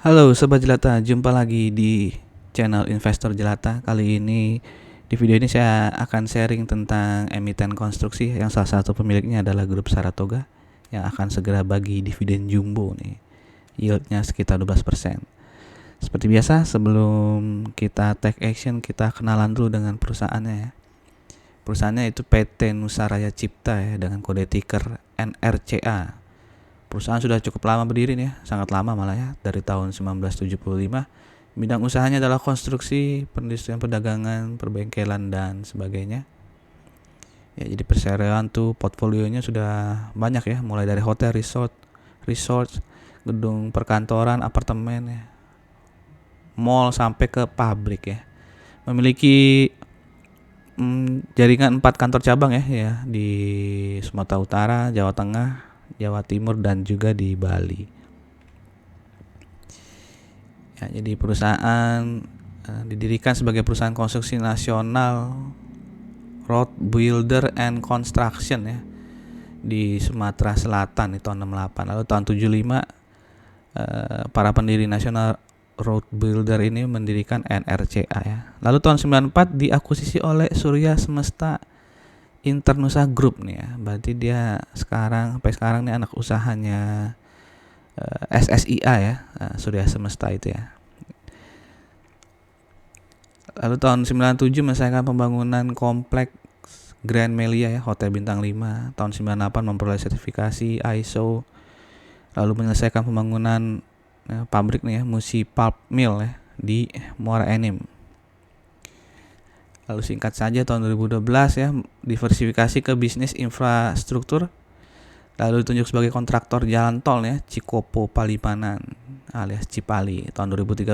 Halo Sobat Jelata, jumpa lagi di channel Investor Jelata. Kali ini di video ini saya akan sharing tentang emiten konstruksi yang salah satu pemiliknya adalah Grup Saratoga yang akan segera bagi dividen jumbo nih. Yieldnya sekitar 12%. Seperti biasa, sebelum kita take action, kita kenalan dulu dengan perusahaannya ya. Perusahaannya itu PT Nusaraya Cipta ya, dengan kode ticker NRCA. Perusahaan sudah cukup lama berdiri nih ya, sangat lama malah ya, dari tahun 1975. Bidang usahanya adalah konstruksi, perindustrian, perdagangan, perbengkelan dan sebagainya. Ya, jadi perseroan tuh portfolionya sudah banyak ya, mulai dari hotel, resort, gedung perkantoran, apartemen ya, mall sampai ke pabrik ya. Memiliki jaringan 4 kantor cabang ya di Sumatera Utara, Jawa Tengah, Jawa Timur dan juga di Bali. Ya, jadi perusahaan didirikan sebagai perusahaan konstruksi nasional Road Builder and Construction ya di Sumatera Selatan di tahun 68. Lalu tahun 75 para pendiri nasional Road Builder ini mendirikan NRCA ya. Lalu tahun 94 diakuisisi oleh Surya Semesta Internusa Group nih ya. Berarti dia sampai sekarang nih anak usahanya SSIA ya, Surya Semesta itu ya. Lalu tahun 97 menyelesaikan pembangunan kompleks Grand Melia ya, Hotel Bintang 5. Tahun 98 memperoleh sertifikasi ISO. Lalu menyelesaikan pembangunan pabrik nih ya, Musi Pulp Mill ya di Muara Enim. Lalu singkat saja tahun 2012 ya, diversifikasi ke bisnis infrastruktur. Lalu ditunjuk sebagai kontraktor jalan tol ya, Cikopo Palimanan alias Cipali. Tahun 2013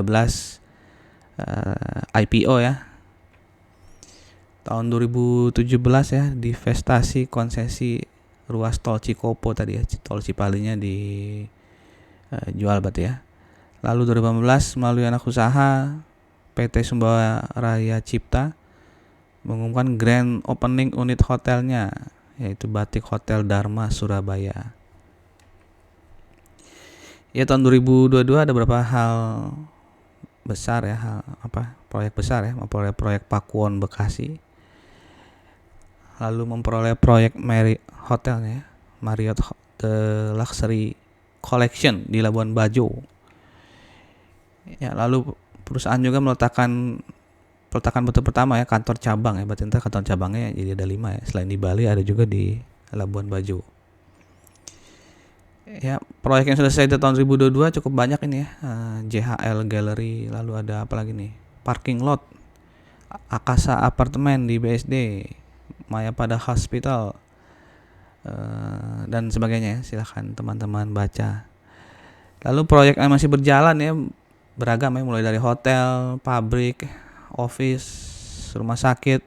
IPO ya. Tahun 2017 ya, divestasi konsesi ruas tol Cikopo tadi ya, tol Cipalinya dijual berarti ya. Lalu 2015 melalui anak usaha PT Sumbawa Raya Cipta mengumumkan grand opening unit hotelnya, yaitu Batik Hotel Dharma Surabaya. Ya, tahun 2022 ada beberapa hal besar ya, proyek besar ya, memperoleh proyek Pakuwon Bekasi. Lalu memperoleh proyek hotelnya Marriott The Luxury Collection di Labuan Bajo. Ya, lalu perusahaan juga meletakkan betul pertama ya, kantor cabang ya, berarti kantor cabangnya jadi ada 5 ya. Selain di Bali ada juga di Labuan Bajo. Ya, proyek yang sudah selesai di tahun 2022 cukup banyak ini ya. JHL Gallery, lalu ada apa lagi nih? Parking lot, Akasa Apartemen di BSD, Mayapada Hospital, dan sebagainya ya. Silahkan teman-teman baca. Lalu proyek yang masih berjalan ya, beragam ya, mulai dari hotel, pabrik, office, rumah sakit,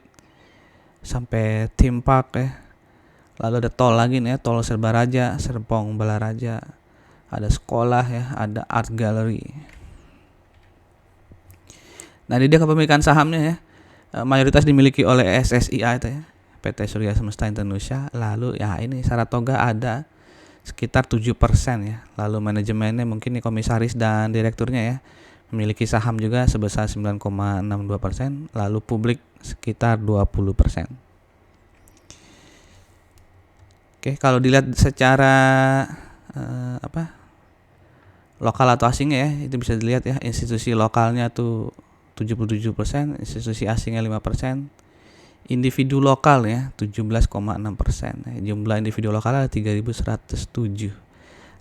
sampai theme park ya. Lalu ada tol lagi nih ya, tol Serbaraja, Serpong Balaraja, ada sekolah ya, ada art gallery. Nah, ini dia kepemilikan sahamnya ya, mayoritas dimiliki oleh SSIA itu ya, PT Surya Semesta Indonesia. Lalu ya ini Saratoga ada sekitar 7% ya. Lalu manajemennya mungkin nih komisaris dan direkturnya ya, memiliki saham juga sebesar 9,62%, lalu publik sekitar 20%. Oke, kalau dilihat secara lokal atau asingnya ya, itu bisa dilihat ya, institusi lokalnya tuh 77%, institusi asingnya 5%, individu lokal ya 17,6%. Jumlah individu lokal ada 3.107.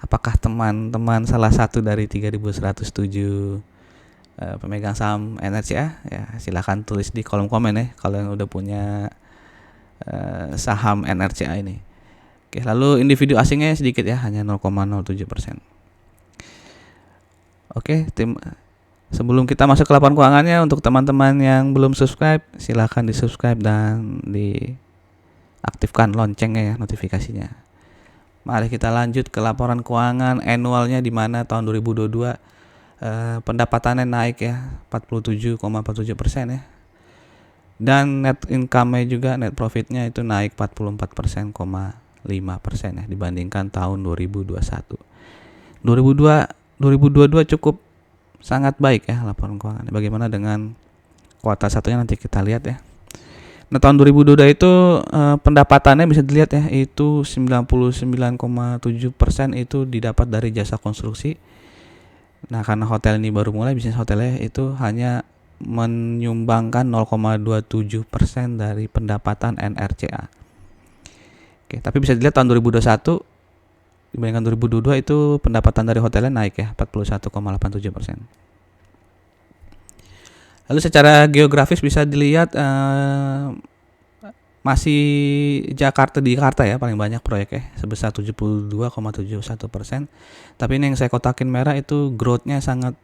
Apakah teman-teman salah satu dari 3.107 pemegang saham NRCA? Ya, silahkan tulis di kolom komen ya kalau yang udah punya saham NRCA ini. Oke, lalu individu asingnya sedikit ya, hanya 0,07%. Oke, sebelum kita masuk ke laporan keuangannya, untuk teman-teman yang belum subscribe, silahkan di subscribe dan diaktifkan loncengnya ya, notifikasinya. Mari kita lanjut ke laporan keuangan annualnya, di mana tahun 2022 pendapatannya naik ya 47,47% ya. Dan net income-nya juga, net profitnya itu naik 44,5% ya dibandingkan tahun 2021. 2022 cukup sangat baik ya laporan keuangan. Bagaimana dengan kuartal satunya nanti kita lihat ya. Nah, tahun 2022 itu pendapatannya bisa dilihat ya, itu 99,7% itu didapat dari jasa konstruksi. Nah, karena hotel ini baru mulai bisnis hotelnya, itu hanya menyumbangkan 0,27% dari pendapatan NRCA. Oke, tapi bisa dilihat tahun 2021 dibandingkan 2022 itu pendapatan dari hotelnya naik ya, 41,87%. Lalu secara geografis bisa dilihat masih di Jakarta ya paling banyak proyeknya sebesar 72,71%. Tapi ini yang saya kotakin merah itu growth-nya sangat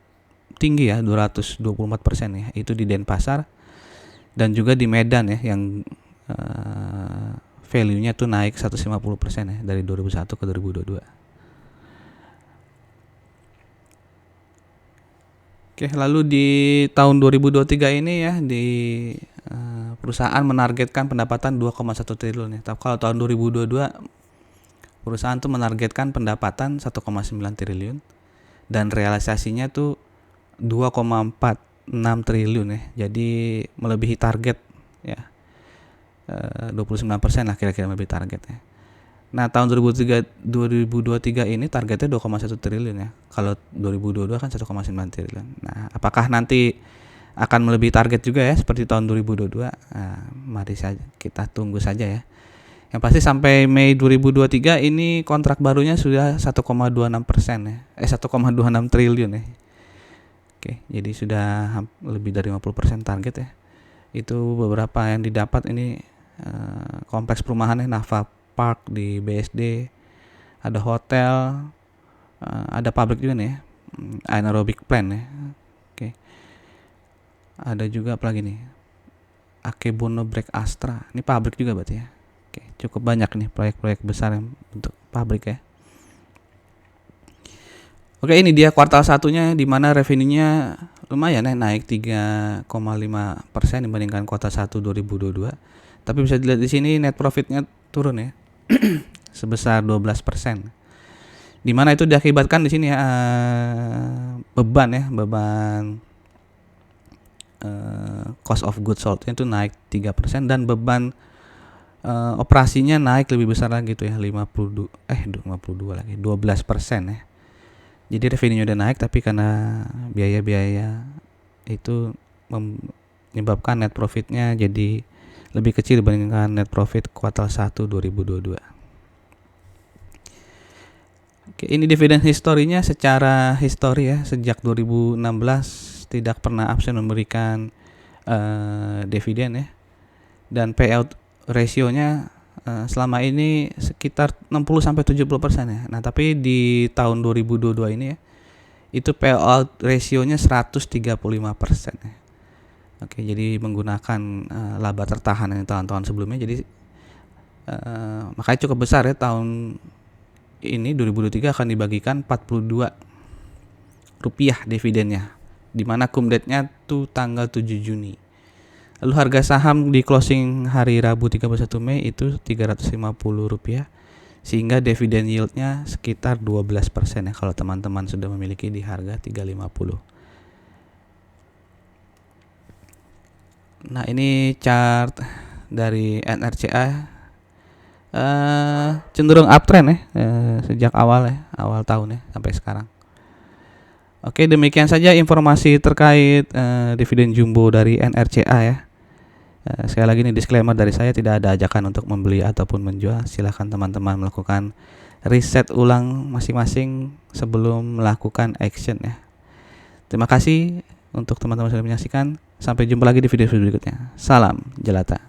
tinggi ya, 224% ya. Itu di Denpasar dan juga di Medan ya yang value-nya tuh naik 150% ya dari 2001 ke 2022. Oke, lalu di tahun 2023 ini ya di perusahaan menargetkan pendapatan 2,1 triliun ya. Tapi kalau tahun 2022 perusahaan tuh menargetkan pendapatan 1,9 triliun dan realisasinya tuh 2,46 triliun ya. Jadi melebihi target ya. 29% lah kira-kira melebihi target ya. Nah, tahun 2023 ini targetnya 2,1 triliun ya. Kalau 2022 kan 1,9 triliun. Nah, apakah nanti akan melebihi target juga ya seperti tahun 2022? Nah, mari saja kita tunggu saja ya. Yang pasti sampai Mei 2023 ini kontrak barunya sudah 1,26% ya. 1,26 triliun ya. Oke, jadi sudah lebih dari 50% target ya. Itu beberapa yang didapat ini kompleks perumahannya Nafa Park di BSD, ada hotel, ada pabrik juga nih ya, anaerobic plant ya. Oke. Ada juga apa lagi nih, Akebono Break Astra, ini pabrik juga berarti ya. Oke, cukup banyak nih proyek-proyek besar yang untuk pabrik ya. Oke, ini dia kuartal satunya di mana revenue-nya lumayan ya, naik 3,5% dibandingkan kuartal 1 2022. Tapi bisa dilihat di sini net profit-nya turun ya. Sebesar 12%. Di mana itu diakibatkan di sini ya beban cost of goods sold itu naik 3% dan beban operasinya naik lebih besar lagi tuh ya, 12% ya. Jadi revenue udah naik tapi karena biaya-biaya itu menyebabkan net profitnya jadi lebih kecil dibandingkan net profit kuartal 1 2022. Oke, ini dividen historinya secara histori ya, sejak 2016 tidak pernah absen memberikan dividen ya. Dan payout rasionya selama ini sekitar 60-70% ya. Nah, tapi di tahun 2022 ini ya, itu payout rasionya 135% ya. Oke, jadi menggunakan laba tertahan yang tahun-tahun sebelumnya. Jadi makanya cukup besar ya, tahun ini 2023 akan dibagikan 42 rupiah dividennya, di mana cum date-nya tuh tanggal 7 Juni. Lalu harga saham di closing hari Rabu 31 Mei itu Rp350, sehingga dividen yield-nya sekitar 12% ya kalau teman-teman sudah memiliki di harga 350. Nah, ini chart dari NRCA cenderung uptrend ya sejak awal tahun ya sampai sekarang. Oke, demikian saja informasi terkait dividen jumbo dari NRCA ya. Sekali lagi ini disclaimer dari saya, tidak ada ajakan untuk membeli ataupun menjual. Silakan teman-teman melakukan riset ulang masing-masing sebelum melakukan action ya. Terima kasih untuk teman-teman sudah menyaksikan. Sampai jumpa lagi di video berikutnya. Salam Jelata.